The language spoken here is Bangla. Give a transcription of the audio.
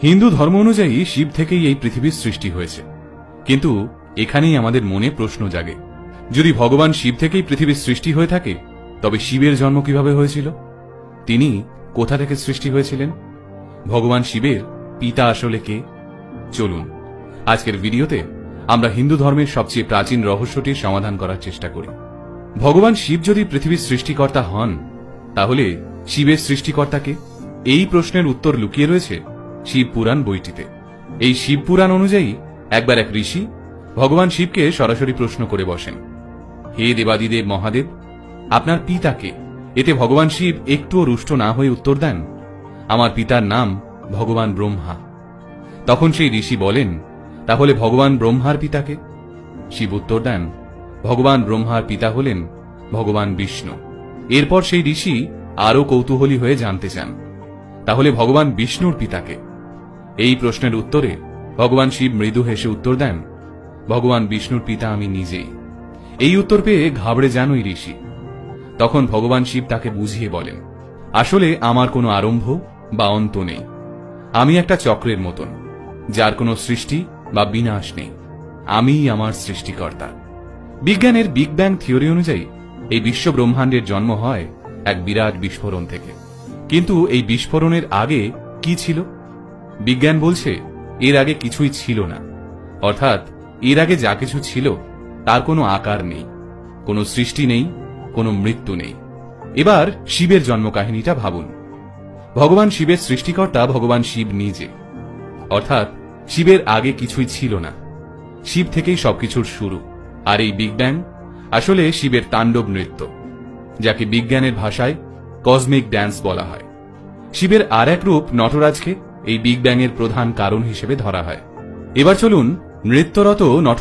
হিন্দু ধর্ম অনুযায়ী শিব থেকেই এই পৃথিবীর সৃষ্টি হয়েছে, কিন্তু এখানেই আমাদের মনে প্রশ্ন জাগে, যদি ভগবান শিব থেকেই পৃথিবীর সৃষ্টি হয়ে থাকে, তবে শিবের জন্ম কিভাবে হয়েছিল? তিনি কোথা থেকে সৃষ্টি হয়েছিলেন? ভগবান শিবের পিতা আসলে কে? চলুন আজকের ভিডিওতে আমরা হিন্দু ধর্মের সবচেয়ে প্রাচীন রহস্যটির সমাধান করার চেষ্টা করি। ভগবান শিব যদি পৃথিবীর সৃষ্টিকর্তা হন, তাহলে শিবের সৃষ্টিকর্তাকে? এই প্রশ্নের উত্তর লুকিয়ে রয়েছে শিব পুরাণ বইটিতে। এই শিব পুরাণ অনুযায়ী একবার এক ঋষি ভগবান শিবকে সরাসরি প্রশ্ন করে বসেন, হে দেবাদিদেব মহাদেব, আপনার পিতা কে? এতে ভগবান শিব একটুও রুষ্ট না হয়ে উত্তর দেন, আমার পিতার নাম ভগবান ব্রহ্মা। তখন সেই ঋষি বলেন, তাহলে ভগবান ব্রহ্মার পিতাকে? শিব উত্তর দেন, ভগবান ব্রহ্মার পিতা হলেন ভগবান বিষ্ণু। এরপর সেই ঋষি আরো কৌতূহলী হয়ে জানতে চান, তাহলে ভগবান বিষ্ণুর পিতাকে? এই প্রশ্নের উত্তরে ভগবান শিব মৃদু হেসে উত্তর দেন, ভগবান বিষ্ণুর পিতা আমি নিজেই। এই উত্তর পেয়ে ঘাবড়ে যান ওই ঋষি। তখন ভগবান শিব তাকে বুঝিয়ে বলেন, আসলে আমার কোনো আরম্ভ বা অন্ত নেই, আমি একটা চক্রের মতন, যার কোনো সৃষ্টি বা বিনাশ নেই, আমিই আমার সৃষ্টিকর্তা। বিজ্ঞানের বিগ ব্যাং থিওরি অনুযায়ী এই বিশ্ব ব্রহ্মাণ্ডের জন্ম হয় এক বিরাট বিস্ফোরণ থেকে। কিন্তু এই বিস্ফোরণের আগে কি ছিল? বিজ্ঞান বলছে এর আগে কিছুই ছিল না, অর্থাৎ এর আগে যা কিছু ছিল তার কোনো আকার নেই, কোনো সৃষ্টি নেই, কোনো মৃত্যু নেই। এবার শিবের জন্ম কাহিনীটা ভাবুন। ভগবান শিবের সৃষ্টিকর্তা ভগবান শিব নিজে, অর্থাৎ শিবের আগে কিছুই ছিল না, শিব থেকেই সবকিছুর শুরু। আর এই বিগ ব্যাং আসলে শিবের তাণ্ডব নৃত্য, যাকে বিজ্ঞানের ভাষায় কসমিক ড্যান্স বলা হয়। শিবের আর এক রূপ নটরাজকে এই বিগ ব্যাং এর প্রধান কারণ হিসেবে ধরা হয়। এবার চলুন নৃত্যরত নটরাজ